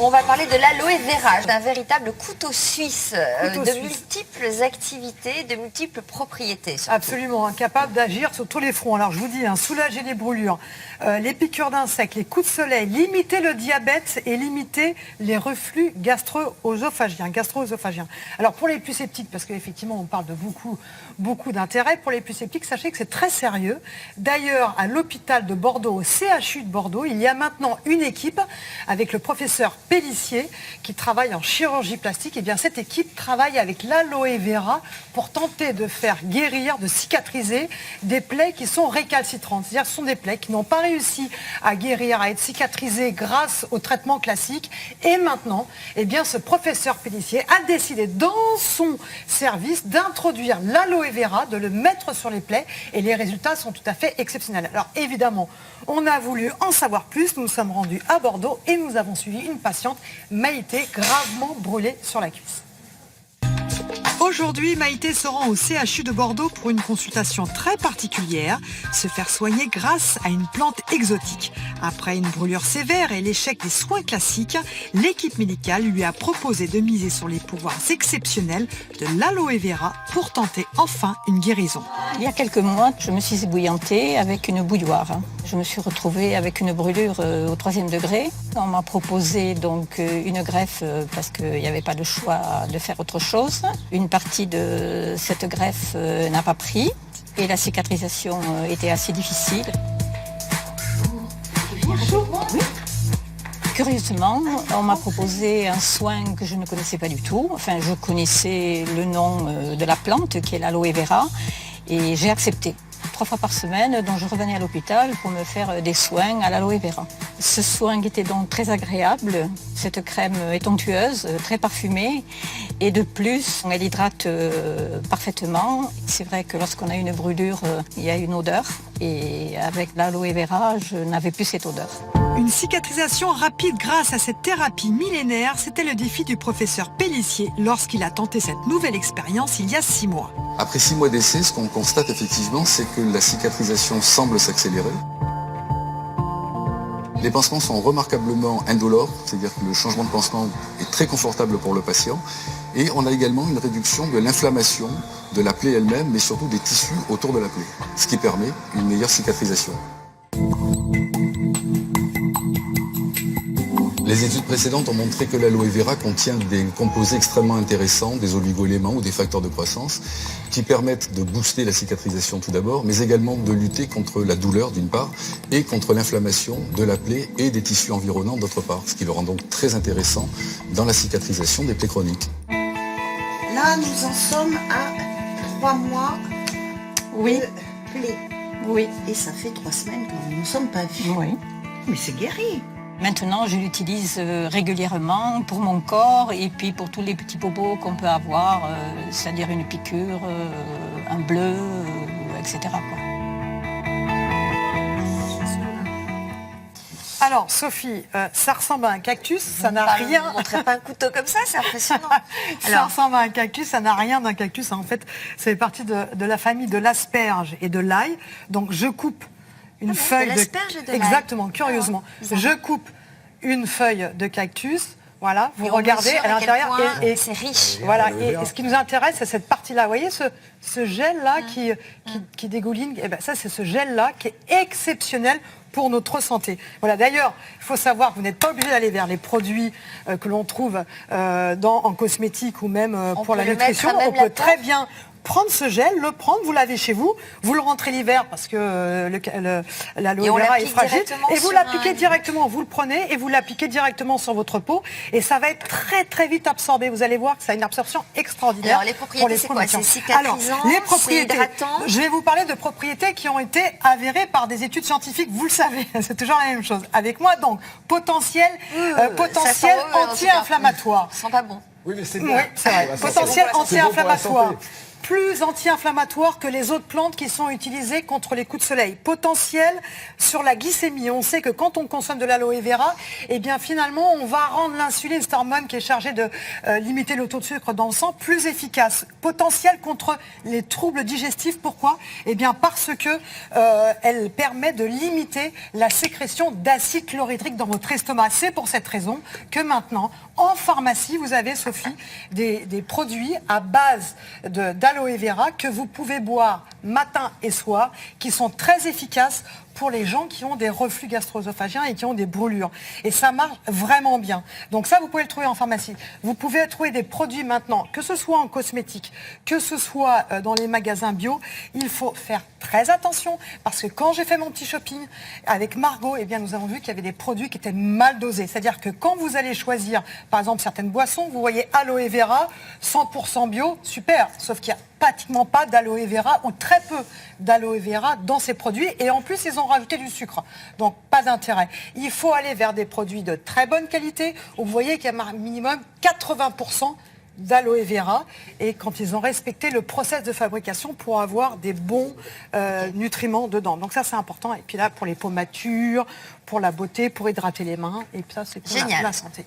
On va parler de l'aloe vera, d'un véritable couteau suisse, multiples activités, de multiples propriétés. Surtout. Absolument, capable d'agir sur tous les fronts. Alors je vous dis, soulager les brûlures, les piqûres d'insectes, les coups de soleil, limiter le diabète et limiter les reflux gastro-œsophagiens. Alors pour les plus sceptiques, parce qu'effectivement on parle de beaucoup d'intérêt, pour les plus sceptiques, sachez que c'est très sérieux. D'ailleurs, à l'hôpital de Bordeaux, au CHU de Bordeaux, il y a maintenant une équipe avec le professeur Pellissier qui travaille en chirurgie plastique. Et bien cette équipe travaille avec l'aloe vera pour tenter de faire guérir, de cicatriser des plaies qui sont récalcitrantes. C'est-à-dire que ce sont des plaies qui n'ont pas réussi à guérir, à être cicatrisées grâce au traitement classique. Et maintenant, eh bien, ce professeur Pellissier a décidé dans son service d'introduire l'aloe vera, de le mettre sur les plaies. Et les résultats sont tout à fait exceptionnels. Alors évidemment, on a voulu en savoir plus. Nous nous sommes rendus à Bordeaux et nous avons suivi une patiente, Maïté, gravement brûlée sur la cuisse. Aujourd'hui, Maïté se rend au CHU de Bordeaux pour une consultation très particulière, se faire soigner grâce à une plante exotique. Après une brûlure sévère et l'échec des soins classiques, l'équipe médicale lui a proposé de miser sur les pouvoirs exceptionnels de l'aloe vera pour tenter enfin une guérison. Il y a quelques mois, je me suis ébouillantée avec une bouilloire. Je me suis retrouvée avec une brûlure au 3e degré. On m'a proposé donc une greffe parce qu'il n'y avait pas le choix de faire autre chose. Une partie de cette greffe n'a pas pris et la cicatrisation était assez difficile. Oui. Curieusement, on m'a proposé un soin que je ne connaissais pas du tout. Enfin, je connaissais le nom de la plante qui est l'aloe vera et j'ai accepté. 3 fois par semaine, donc je revenais à l'hôpital pour me faire des soins à l'aloe vera. Ce soin était donc très agréable. Cette crème est onctueuse, très parfumée et de plus, elle hydrate parfaitement. C'est vrai que lorsqu'on a une brûlure, il y a une odeur et avec l'aloe vera, je n'avais plus cette odeur. Une cicatrisation rapide grâce à cette thérapie millénaire, c'était le défi du professeur Pellissier lorsqu'il a tenté cette nouvelle expérience il y a 6 mois. Après 6 mois d'essai, ce qu'on constate effectivement, c'est que la cicatrisation semble s'accélérer. Les pansements sont remarquablement indolores, c'est-à-dire que le changement de pansement est très confortable pour le patient. Et on a également une réduction de l'inflammation de la plaie elle-même, mais surtout des tissus autour de la plaie, ce qui permet une meilleure cicatrisation. Les études précédentes ont montré que l'aloe vera contient des composés extrêmement intéressants, des oligo-éléments ou des facteurs de croissance, qui permettent de booster la cicatrisation tout d'abord, mais également de lutter contre la douleur d'une part, et contre l'inflammation de la plaie et des tissus environnants d'autre part, ce qui le rend donc très intéressant dans la cicatrisation des plaies chroniques. Là, nous en sommes à 3 mois Oui. de plaie. Oui. Et ça fait 3 semaines qu'on ne nous sommes pas vus. Oui. Mais c'est guéri. Maintenant, je l'utilise régulièrement pour mon corps et puis pour tous les petits bobos qu'on peut avoir, c'est-à-dire une piqûre, un bleu, etc. quoi. Alors, Sophie, ça ressemble à un cactus, ça n'a rien... On ne montrait pas un couteau comme ça, c'est impressionnant. Ça ressemble à un cactus, ça n'a rien d'un cactus. En fait, ça fait partie de la famille de l'asperge et de l'ail. Donc, je coupe une feuille de l'asperge et de l'ail. Exactement, curieusement. Je coupe une feuille de cactus. Voilà, vous Et on regardez mesure à l'intérieur et c'est riche. Voilà, et ce qui nous intéresse, c'est cette partie-là. Vous voyez ce gel-là qui dégouline, eh ben, ça c'est ce gel-là qui est exceptionnel pour notre santé. Voilà, d'ailleurs, il faut savoir que vous n'êtes pas obligé d'aller vers les produits que l'on trouve en cosmétique ou même pour la nutrition. On peut très bien prendre ce gel, le prendre, vous l'avez chez vous, vous le rentrez l'hiver parce que l'aloe vera est fragile, et vous l'appliquez directement, vous le prenez et vous l'appliquez directement sur votre peau et ça va être très très vite absorbé. Vous allez voir que ça a une absorption extraordinaire. Alors les propriétés, c'est quoi? C'est cicatrisant, les propriétés, c'est hydratant. je vais vous parler de propriétés qui ont été avérées par des études scientifiques, vous le savez, c'est toujours la même chose. Avec moi donc, potentiel anti-inflammatoire. Ça sent pas bon. Oui, mais c'est bien. Oui, c'est vrai. Potentiel anti-inflammatoire. plus anti-inflammatoire que les autres plantes qui sont utilisées contre les coups de soleil. Potentiel sur la glycémie. On sait que quand on consomme de l'aloe vera, eh bien finalement on va rendre l'insuline, cette hormone qui est chargée de limiter le taux de sucre dans le sang, plus efficace. Potentiel contre les troubles digestifs. Pourquoi? Eh bien parce que elle permet de limiter la sécrétion d'acide chlorhydrique dans votre estomac. C'est pour cette raison que maintenant, en pharmacie, vous avez, Sophie, des produits à base d'aloe vera que vous pouvez boire matin et soir, qui sont très efficaces pour les gens qui ont des reflux gastro-œsophagiens et qui ont des brûlures. Et ça marche vraiment bien. Donc ça, vous pouvez le trouver en pharmacie. Vous pouvez trouver des produits maintenant, que ce soit en cosmétique, que ce soit dans les magasins bio. Il faut faire très attention parce que quand j'ai fait mon petit shopping avec Margot, eh bien, nous avons vu qu'il y avait des produits qui étaient mal dosés. C'est-à-dire que quand vous allez choisir, par exemple, certaines boissons, vous voyez aloe vera, 100% bio, super. Sauf qu'il n'y a pratiquement pas d'aloe vera ou très peu d'aloe vera dans ces produits. Et en plus, ils ont rajouté du sucre. Donc, pas d'intérêt. Il faut aller vers des produits de très bonne qualité où vous voyez qu'il y a un minimum 80% d'aloe vera et quand ils ont respecté le process de fabrication pour avoir des bons nutriments dedans. Donc ça, c'est important. Et puis là, pour les peaux matures, pour la beauté, pour hydrater les mains. Et puis ça, c'est pour la santé.